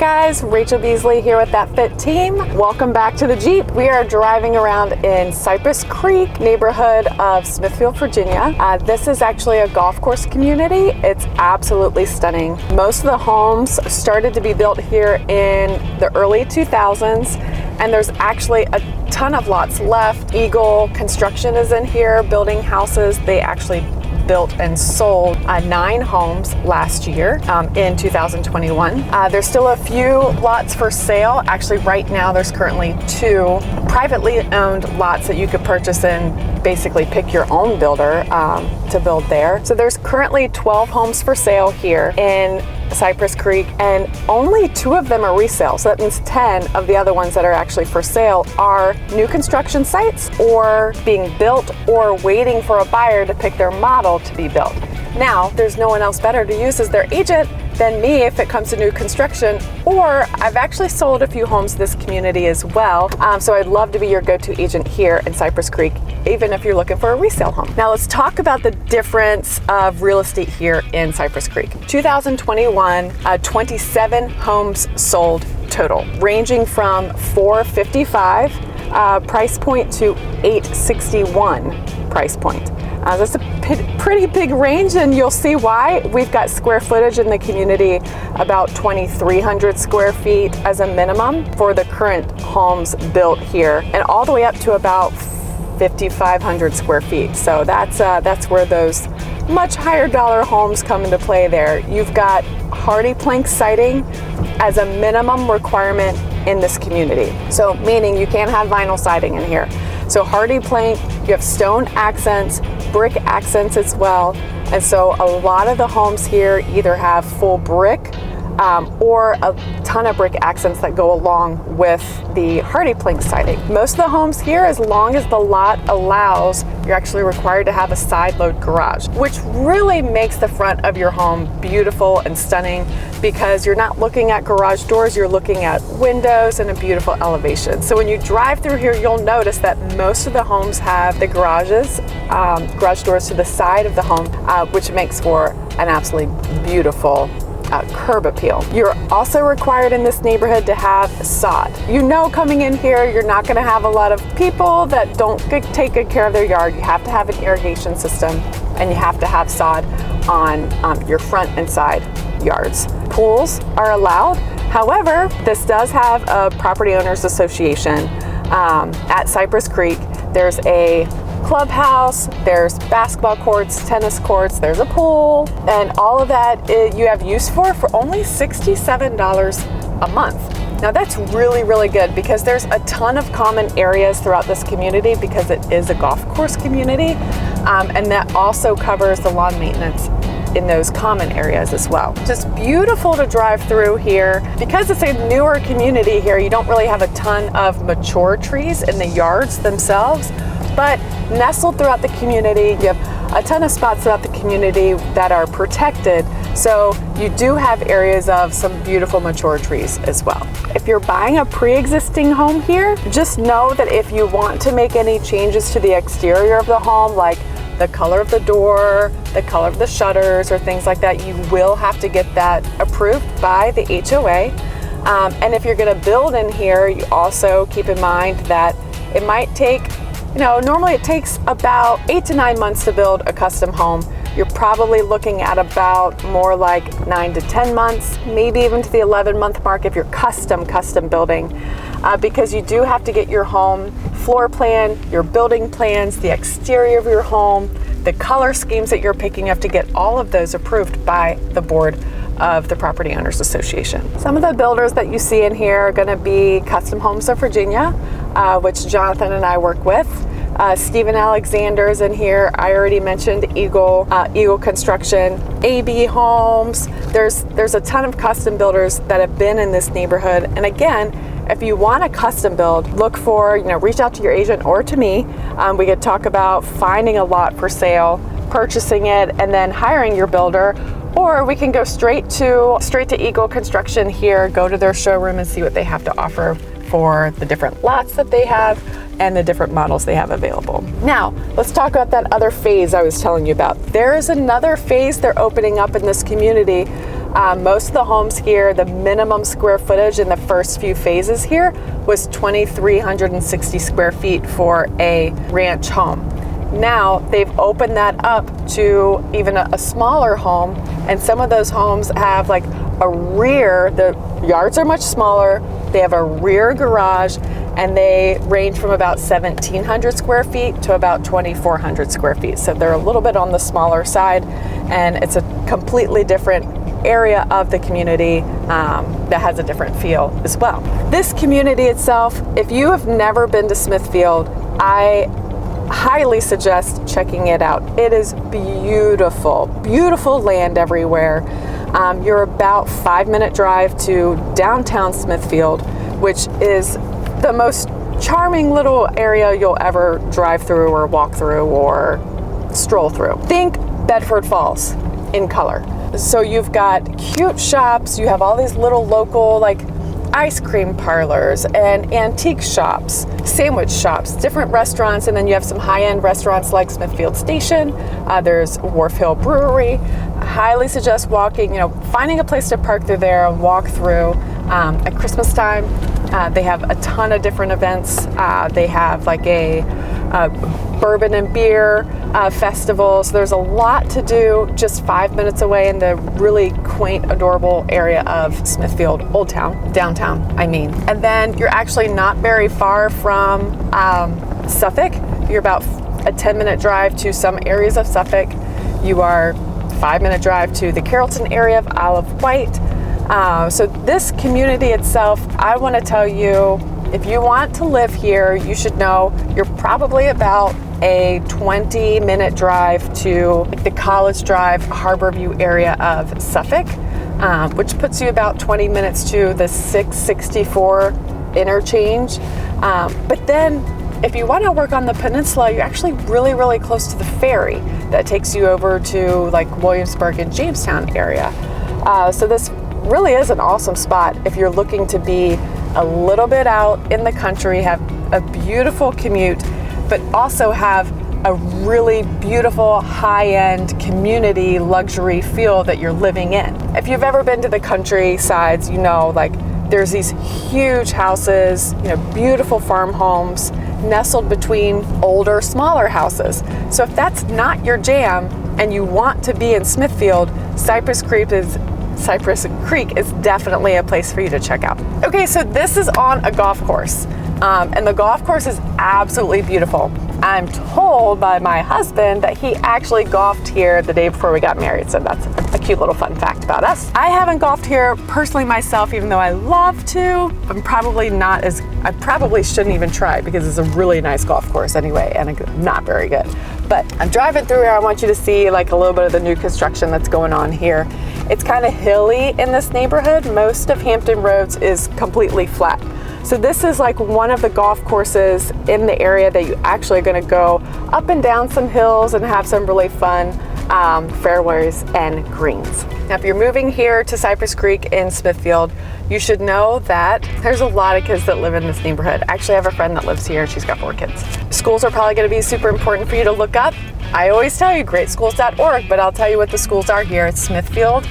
guys, Rachel Beasley here with That Fit Team. Welcome back to the Jeep. We are driving around in Cypress Creek neighborhood of Smithfield, Virginia. This is actually a golf course community. It's absolutely stunning. Most of the homes started to be built here in the early 2000s, and there's actually a ton of lots left. Eagle Construction is in here building houses. They actually built and sold 9 homes last year in 2021. There's still a few lots for sale. Actually, right now there's currently 2 privately owned lots that you could purchase and basically pick your own builder to build there. So there's currently 12 homes for sale here in Cypress Creek, and only 2 of them are resale. So that means 10 of the other ones that are actually for sale are new construction sites or being built or waiting for a buyer to pick their model to be built. Now, there's no one else better to use as their agent than me if it comes to new construction, or I've actually sold a few homes to this community as well. So I'd love to be your go-to agent here in Cypress Creek, even if you're looking for a resale home. Now let's talk about the difference of real estate here in Cypress Creek. 2021, 27 homes sold total, ranging from $455 price point to $861 price point. That's a pretty big range, and you'll see why. We've got square footage in the community about 2,300 square feet as a minimum for the current homes built here, and all the way up to about 5,500 square feet. So that's where those much higher dollar homes come into play there. You've got hardy plank siding as a minimum requirement in this community. So meaning you can't have vinyl siding in here. So hardy plank, you have stone accents, brick accents as well. And so a lot of the homes here either have full brick or a ton of brick accents that go along with the hardy plank siding. Most of the homes here, as long as the lot allows, you're actually required to have a side load garage, which really makes the front of your home beautiful and stunning because you're not looking at garage doors, you're looking at windows and a beautiful elevation. So when you drive through here, you'll notice that most of the homes have the garage doors to the side of the home, which makes for an absolutely beautiful curb appeal. You're also required in this neighborhood to have sod. You know, coming in here, you're not going to have a lot of people that don't take good care of their yard. You have to have an irrigation system, and you have to have sod on your front and side yards. Pools are allowed. However, this does have a property owners association at Cypress Creek. There's a clubhouse, there's basketball courts, tennis courts, there's a pool, and all of that you have use for only $67 a month. Now that's really, really good because there's a ton of common areas throughout this community because it is a golf course community, and that also covers the lawn maintenance in those common areas as well. Just beautiful to drive through here. Because it's a newer community here, you don't really have a ton of mature trees in the yards themselves, but nestled throughout the community, you have a ton of spots throughout the community that are protected. So you do have areas of some beautiful mature trees as well. If you're buying a pre-existing home here, just know that if you want to make any changes to the exterior of the home, like the color of the door, the color of the shutters, or things like that, you will have to get that approved by the HOA. And if you're gonna build in here, you also keep in mind that it might take, normally it takes about 8 to 9 months to build a custom home. You're probably looking at about more like 9 to 10 months, maybe even to the 11-month mark if you're custom building, because you do have to get your home floor plan, your building plans, the exterior of your home, the color schemes that you're picking up to get all of those approved by the board of the Property Owners Association. Some of the builders that you see in here are going to be Custom Homes of Virginia, which Jonathan and I work with. Stephen Alexander's in here. I already mentioned Eagle Construction, AB Homes. There's a ton of custom builders that have been in this neighborhood. And again, if you want a custom build, look for, reach out to your agent or to me. We could talk about finding a lot for sale, purchasing it, and then hiring your builder. Or we can go straight to Eagle Construction here, go to their showroom and see what they have to offer for the different lots that they have and the different models they have available. Now, let's talk about that other phase I was telling you about. There is another phase they're opening up in this community Most of the homes here, the minimum square footage in the first few phases here was 2,360 square feet for a ranch home. Now they've opened that up to even a smaller home, and some of those homes have like a rear, the yards are much smaller, they have a rear garage, and they range from about 1,700 square feet to about 2,400 square feet. So they're a little bit on the smaller side, and it's a completely different area of the community that has a different feel as well. This community itself, if you have never been to Smithfield, I highly suggest checking it out. It is beautiful, beautiful land everywhere. You're about 5-minute drive to downtown Smithfield, which is the most charming little area you'll ever drive through or walk through or stroll through. Think Bedford Falls in color. So you've got cute shops, you have all these little local like ice cream parlors and antique shops, sandwich shops, different restaurants, and then you have some high-end restaurants like Smithfield Station. There's Wharf Hill Brewery. I highly suggest walking, finding a place to park through there and walk through. At Christmas time, they have a ton of different events. They have like a bourbon and beer festival. So there's a lot to do just 5 minutes away in the really quaint, adorable area of Smithfield, Old Town, downtown, I mean. And then you're actually not very far from Suffolk. You're about a 10-minute drive to some areas of Suffolk. You are 5-minute drive to the Carrollton area of Isle of Wight. So this community itself, I want to tell you, if you want to live here, you should know you're probably about a 20-minute drive to the College Drive, Harborview area of Suffolk, which puts you about 20 minutes to the 664 interchange. But then if you want to work on the peninsula, you're actually really, really close to the ferry that takes you over to like Williamsburg and Jamestown area. So this really is an awesome spot if you're looking to be a little bit out in the country, have a beautiful commute, but also have a really beautiful high-end community luxury feel that you're living in. If you've ever been to the countrysides, like there's these huge houses, beautiful farm homes nestled between older, smaller houses. So if that's not your jam and you want to be in Smithfield, Cypress Creek is definitely a place for you to check out. Okay, so this is on a golf course, and the golf course is absolutely beautiful. I'm told by my husband that he actually golfed here the day before we got married, so that's a cute little fun fact about us. I haven't golfed here personally myself, even though I love to. I probably shouldn't even try because it's a really nice golf course anyway, and not very good. But I'm driving through here. I want you to see like a little bit of the new construction that's going on here. It's kind of hilly in this neighborhood. Most of Hampton Roads is completely flat. So this is like one of the golf courses in the area that you actually are going to go up and down some hills and have some really fun fairways and greens. Now, if you're moving here to Cypress Creek in Smithfield, you should know that there's a lot of kids that live in this neighborhood. Actually, I have a friend that lives here and she's got 4 kids. Schools are probably going to be super important for you to look up. I always tell you greatschools.org, but I'll tell you what the schools are here. It's Smithfield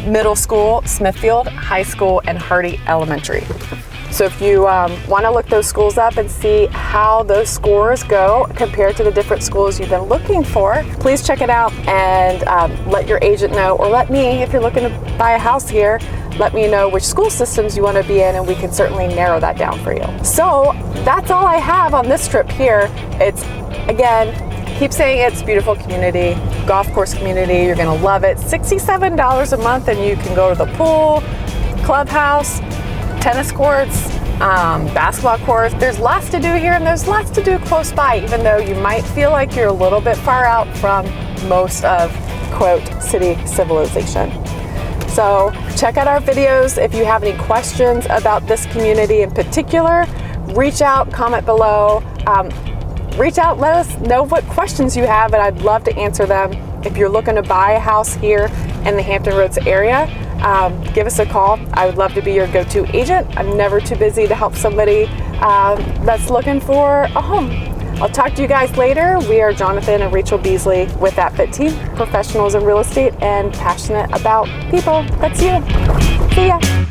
Middle School, Smithfield High School, and Hardy Elementary. So if you want to look those schools up and see how those scores go compared to the different schools you've been looking for, please check it out and let your agent know, or let me, if you're looking to buy a house here, let me know which school systems you want to be in, and we can certainly narrow that down for you. So that's all I have on this trip here. It's, again, keep saying it's beautiful community, golf course community. You're going to love it. $67 a month, and you can go to the pool, clubhouse, tennis courts, basketball courts. There's lots to do here, and there's lots to do close by, even though you might feel like you're a little bit far out from most of, quote, city civilization. So check out our videos. If you have any questions about this community in particular, reach out, comment below. Reach out, let us know what questions you have, and I'd love to answer them. If you're looking to buy a house here in the Hampton Roads area, give us a call. I would love to be your go-to agent. I'm never too busy to help somebody that's looking for a home. I'll talk to you guys later. We are Jonathan and Rachel Beasley with That Fit Team, professionals in real estate and passionate about people. That's you. See ya.